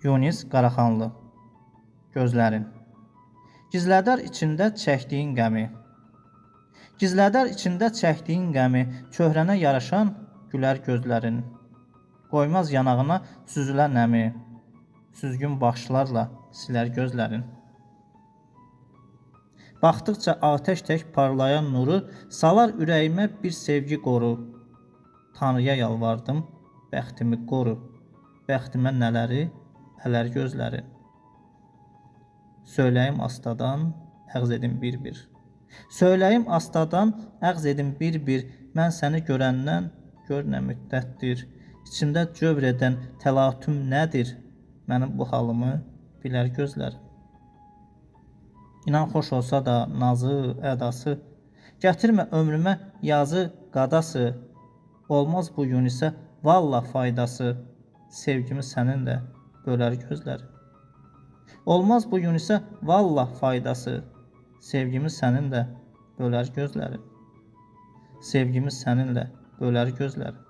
Yunis Qaraxanlı. Gözlərin. Gizlədər içində çəkdiyin qəmi. Gizlədər içində çəkdiyin qəmi, çöhrənə yaraşan gülər gözlərin. Qoymaz yanağına süzülə nəmi, süzgün baxışlarla silər gözlərin. Baxdıqca atəş tək parlayan nuru, salar ürəyimə bir sevgi qoru. Tanrıya yalvardım, bəxtimi qoru, bəxtimə nələri ələr gözlərin. Söyləyim astadan, əğz edim bir-bir. Söyləyim astadan, əğz edim bir-bir. Mən səni görəndən, gör nə müddətdir. İçimdə cövr edən təlatüm nədir? Mənim bu halımı bilər gözlərim. İnan xoş olsa da nazı, ədası, gətirmə ömrümə yazı, qadası. Olmaz bu Yunisə vallah faydası, sevgimi səninlə bölər gözlərim. Olmaz bu Yunisə vallah faydası, sevgimi səninlə bölər gözlərim. Sevgimi səninlə bölər gözlərim.